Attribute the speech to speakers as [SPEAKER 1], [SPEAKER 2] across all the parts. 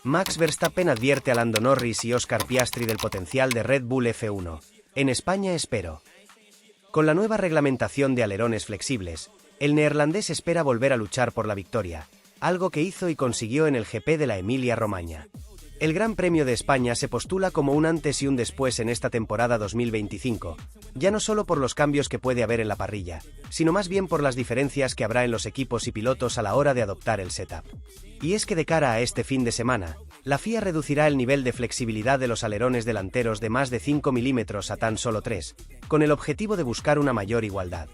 [SPEAKER 1] Max Verstappen advierte a Lando Norris y Oscar Piastri del potencial de Red Bull F1. En España espero. Con la nueva reglamentación de alerones flexibles, el neerlandés espera volver a luchar por la victoria, algo que hizo y consiguió en el GP de la Emilia-Romagna. El Gran Premio de España se postula como un antes y un después en esta temporada 2025, ya no solo por los cambios que puede haber en la parrilla, sino más bien por las diferencias que habrá en los equipos y pilotos a la hora de adoptar el setup. Y es que de cara a este fin de semana, la FIA reducirá el nivel de flexibilidad de los alerones delanteros de más de 5 milímetros a tan solo 3, con el objetivo de buscar una mayor igualdad.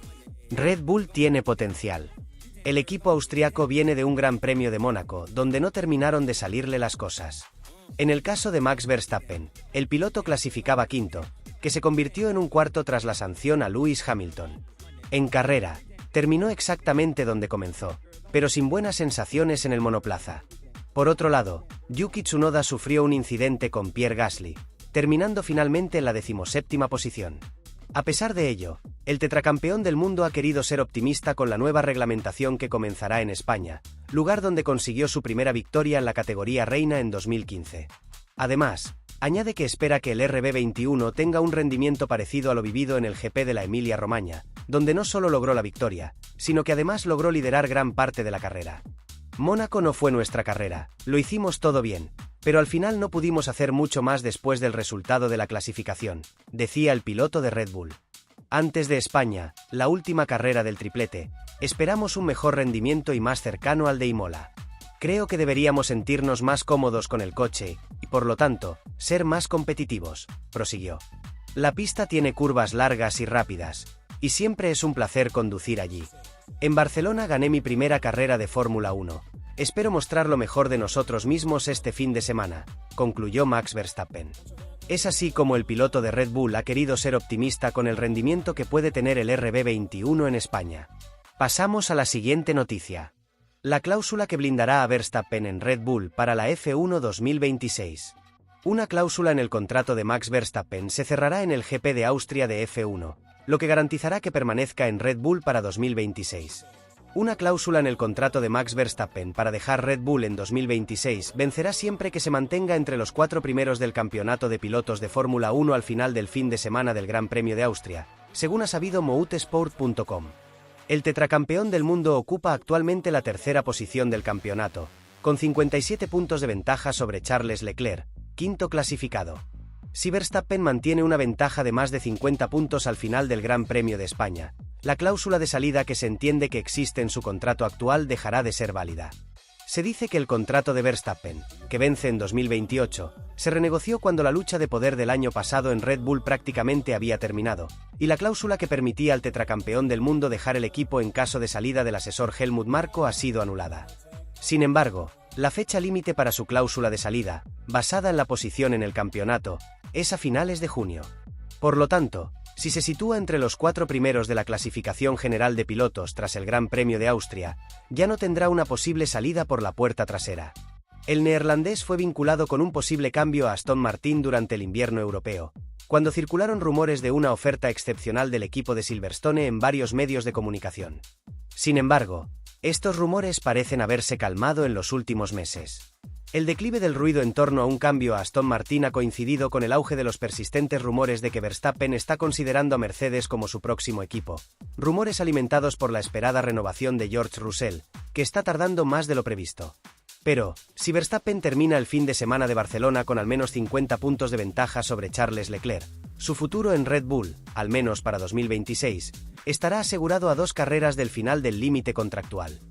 [SPEAKER 1] Red Bull tiene potencial. El equipo austriaco viene de un Gran Premio de Mónaco, donde no terminaron de salirle las cosas. En el caso de Max Verstappen, el piloto clasificaba quinto, que se convirtió en un cuarto tras la sanción a Lewis Hamilton. En carrera, terminó exactamente donde comenzó, pero sin buenas sensaciones en el monoplaza. Por otro lado, Yuki Tsunoda sufrió un incidente con Pierre Gasly, terminando finalmente en la 17ª posición. A pesar de ello, el tetracampeón del mundo ha querido ser optimista con la nueva reglamentación que comenzará en España, lugar donde consiguió su primera victoria en la categoría reina en 2015. Además, añade que espera que el RB21 tenga un rendimiento parecido a lo vivido en el GP de la Emilia-Romagna, donde no solo logró la victoria, sino que además logró liderar gran parte de la carrera. Mónaco no fue nuestra carrera, lo hicimos todo bien, pero al final no pudimos hacer mucho más después del resultado de la clasificación, decía el piloto de Red Bull. Antes de España, la última carrera del triplete, esperamos un mejor rendimiento y más cercano al de Imola. Creo que deberíamos sentirnos más cómodos con el coche, y por lo tanto, ser más competitivos, prosiguió. La pista tiene curvas largas y rápidas, y siempre es un placer conducir allí. En Barcelona gané mi primera carrera de Fórmula 1. Espero mostrar lo mejor de nosotros mismos este fin de semana, concluyó Max Verstappen. Es así como el piloto de Red Bull ha querido ser optimista con el rendimiento que puede tener el RB21 en España. Pasamos a la siguiente noticia. La cláusula que blindará a Verstappen en Red Bull para la F1 2026. Una cláusula en el contrato de Max Verstappen se cerrará en el GP de Austria de F1, lo que garantizará que permanezca en Red Bull para 2026. Una cláusula en el contrato de Max Verstappen para dejar Red Bull en 2026 vencerá siempre que se mantenga entre los 4 primeros del campeonato de pilotos de Fórmula 1 al final del fin de semana del Gran Premio de Austria, según ha sabido motorsport.com. El tetracampeón del mundo ocupa actualmente la tercera posición del campeonato, con 57 puntos de ventaja sobre Charles Leclerc, quinto clasificado. Si Verstappen mantiene una ventaja de más de 50 puntos al final del Gran Premio de España, la cláusula de salida que se entiende que existe en su contrato actual dejará de ser válida. Se dice que el contrato de Verstappen, que vence en 2028, se renegoció cuando la lucha de poder del año pasado en Red Bull prácticamente había terminado, y la cláusula que permitía al tetracampeón del mundo dejar el equipo en caso de salida del asesor Helmut Marko ha sido anulada. Sin embargo, la fecha límite para su cláusula de salida, basada en la posición en el campeonato, es a finales de junio. Por lo tanto, si se sitúa entre los 4 primeros de la clasificación general de pilotos tras el Gran Premio de Austria, ya no tendrá una posible salida por la puerta trasera. El neerlandés fue vinculado con un posible cambio a Aston Martin durante el invierno europeo, cuando circularon rumores de una oferta excepcional del equipo de Silverstone en varios medios de comunicación. Sin embargo, estos rumores parecen haberse calmado en los últimos meses. El declive del ruido en torno a un cambio a Aston Martin ha coincidido con el auge de los persistentes rumores de que Verstappen está considerando a Mercedes como su próximo equipo, rumores alimentados por la esperada renovación de George Russell, que está tardando más de lo previsto. Pero, si Verstappen termina el fin de semana de Barcelona con al menos 50 puntos de ventaja sobre Charles Leclerc, su futuro en Red Bull, al menos para 2026, estará asegurado a 2 carreras del final del límite contractual.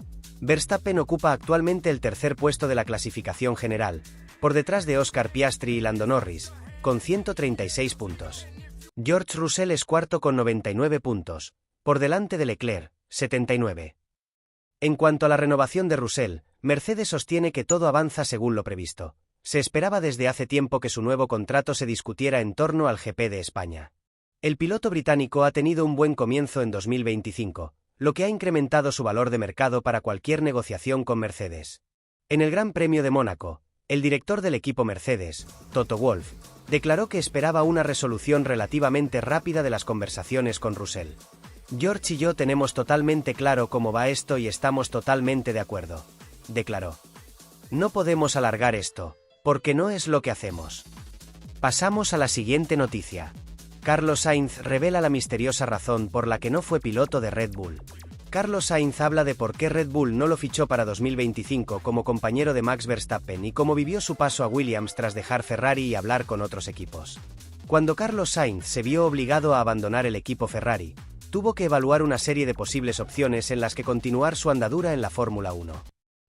[SPEAKER 1] Verstappen ocupa actualmente el tercer puesto de la clasificación general, por detrás de Oscar Piastri y Lando Norris, con 136 puntos. George Russell es cuarto con 99 puntos, por delante de Leclerc, 79. En cuanto a la renovación de Russell, Mercedes sostiene que todo avanza según lo previsto. Se esperaba desde hace tiempo que su nuevo contrato se discutiera en torno al GP de España. El piloto británico ha tenido un buen comienzo en 2025, lo que ha incrementado su valor de mercado para cualquier negociación con Mercedes. En el Gran Premio de Mónaco, el director del equipo Mercedes, Toto Wolff, declaró que esperaba una resolución relativamente rápida de las conversaciones con Russell. George y yo tenemos totalmente claro cómo va esto y estamos totalmente de acuerdo, declaró. No podemos alargar esto, Porque no es lo que hacemos. Pasamos a la siguiente noticia. Carlos Sainz revela la misteriosa razón por la que no fue piloto de Red Bull. Carlos Sainz habla de por qué Red Bull no lo fichó para 2025 como compañero de Max Verstappen y cómo vivió su paso a Williams tras dejar Ferrari y hablar con otros equipos. Cuando Carlos Sainz se vio obligado a abandonar el equipo Ferrari, tuvo que evaluar una serie de posibles opciones en las que continuar su andadura en la Fórmula 1.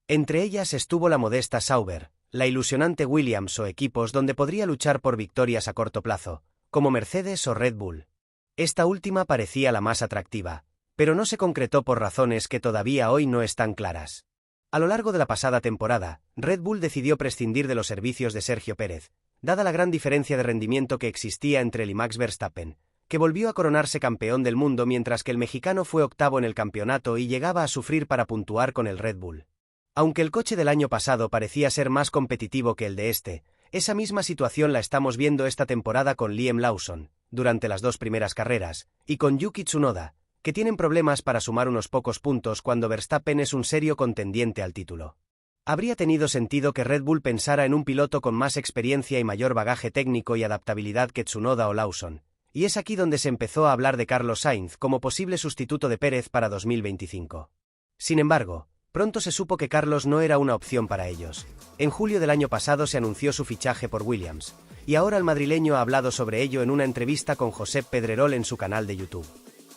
[SPEAKER 1] Entre ellas estuvo la modesta Sauber, la ilusionante Williams o equipos donde podría luchar por victorias a corto plazo, como Mercedes o Red Bull. Esta última parecía la más atractiva, pero no se concretó por razones que todavía hoy no están claras. A lo largo de la pasada temporada, Red Bull decidió prescindir de los servicios de Sergio Pérez, dada la gran diferencia de rendimiento que existía entre él y Max Verstappen, que volvió a coronarse campeón del mundo mientras que el mexicano fue octavo en el campeonato y llegaba a sufrir para puntuar con el Red Bull. Aunque el coche del año pasado parecía ser más competitivo que el de este, esa misma situación la estamos viendo esta temporada con Liam Lawson, durante las 2 primeras carreras, y con Yuki Tsunoda, que tienen problemas para sumar unos pocos puntos cuando Verstappen es un serio contendiente al título. Habría tenido sentido que Red Bull pensara en un piloto con más experiencia y mayor bagaje técnico y adaptabilidad que Tsunoda o Lawson, y es aquí donde se empezó a hablar de Carlos Sainz como posible sustituto de Pérez para 2025. Sin embargo, pronto se supo que Carlos no era una opción para ellos. En julio del año pasado se anunció su fichaje por Williams, y ahora el madrileño ha hablado sobre ello en una entrevista con Josep Pedrerol en su canal de YouTube.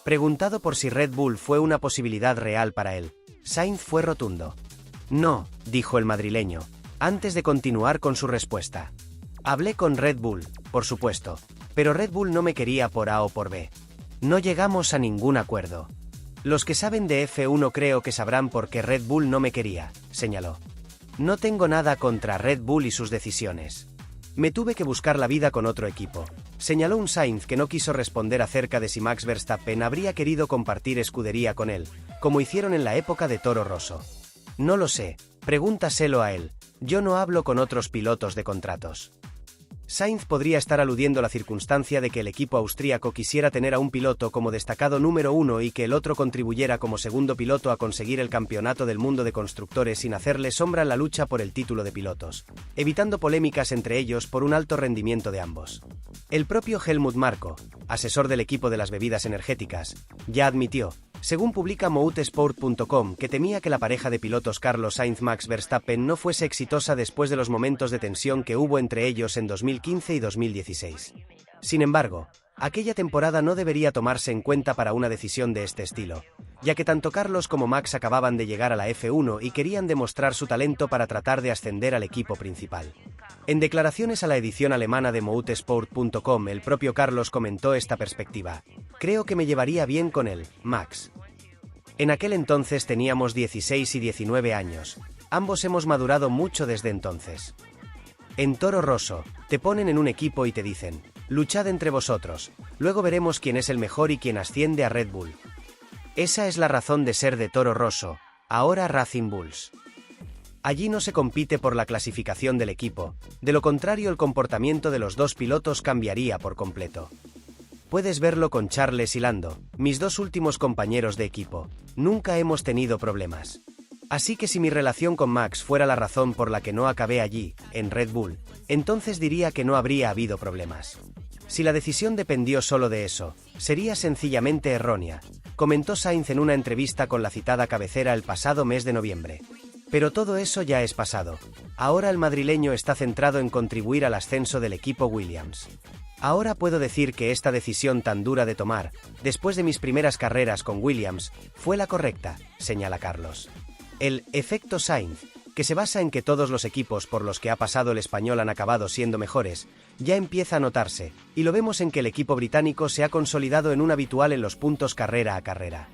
[SPEAKER 1] Preguntado por si Red Bull fue una posibilidad real para él, Sainz fue rotundo. No, dijo el madrileño, antes de continuar con su respuesta. Hablé con Red Bull, por supuesto, pero Red Bull no me quería por A o por B. No llegamos a ningún acuerdo. Los que saben de F1 creo que sabrán por qué Red Bull no me quería, señaló. No tengo nada contra Red Bull y sus decisiones. Me tuve que buscar la vida con otro equipo, señaló un Sainz que no quiso responder acerca de si Max Verstappen habría querido compartir escudería con él, como hicieron en la época de Toro Rosso. No lo sé, pregúntaselo a él, yo no hablo con otros pilotos de contratos. Sainz podría estar aludiendo a la circunstancia de que el equipo austríaco quisiera tener a un piloto como destacado número 1 y que el otro contribuyera como segundo piloto a conseguir el campeonato del mundo de constructores sin hacerle sombra en la lucha por el título de pilotos, evitando polémicas entre ellos por un alto rendimiento de ambos. El propio Helmut Marko, asesor del equipo de las bebidas energéticas, ya admitió, según publica motorsport.com, que temía que la pareja de pilotos Carlos Sainz-Max Verstappen no fuese exitosa después de los momentos de tensión que hubo entre ellos en 2015 y 2016. Sin embargo, aquella temporada no debería tomarse en cuenta para una decisión de este estilo, ya que tanto Carlos como Max acababan de llegar a la F1 y querían demostrar su talento para tratar de ascender al equipo principal. En declaraciones a la edición alemana de motorsport.com, el propio Carlos comentó esta perspectiva. Creo que me llevaría bien con él, Max. En aquel entonces teníamos 16 y 19 años. Ambos hemos madurado mucho desde entonces. En Toro Rosso, te ponen en un equipo y te dicen, luchad entre vosotros, luego veremos quién es el mejor y quién asciende a Red Bull. Esa es la razón de ser de Toro Rosso, ahora Racing Bulls. Allí no se compite por la clasificación del equipo, de lo contrario el comportamiento de los dos pilotos cambiaría por completo. Puedes verlo con Charles y Lando, mis 2 últimos compañeros de equipo, nunca hemos tenido problemas. Así que si mi relación con Max fuera la razón por la que no acabé allí, en Red Bull, entonces diría que no habría habido problemas. Si la decisión dependió solo de eso, sería sencillamente errónea, comentó Sainz en una entrevista con la citada cabecera el pasado mes de noviembre. Pero todo eso ya es pasado. Ahora el madrileño está centrado en contribuir al ascenso del equipo Williams. Ahora puedo decir que esta decisión tan dura de tomar, después de mis primeras carreras con Williams, fue la correcta, señala Carlos. El efecto Sainz, que se basa en que todos los equipos por los que ha pasado el español han acabado siendo mejores, ya empieza a notarse, y lo vemos en que el equipo británico se ha consolidado en un habitual en los puntos carrera a carrera.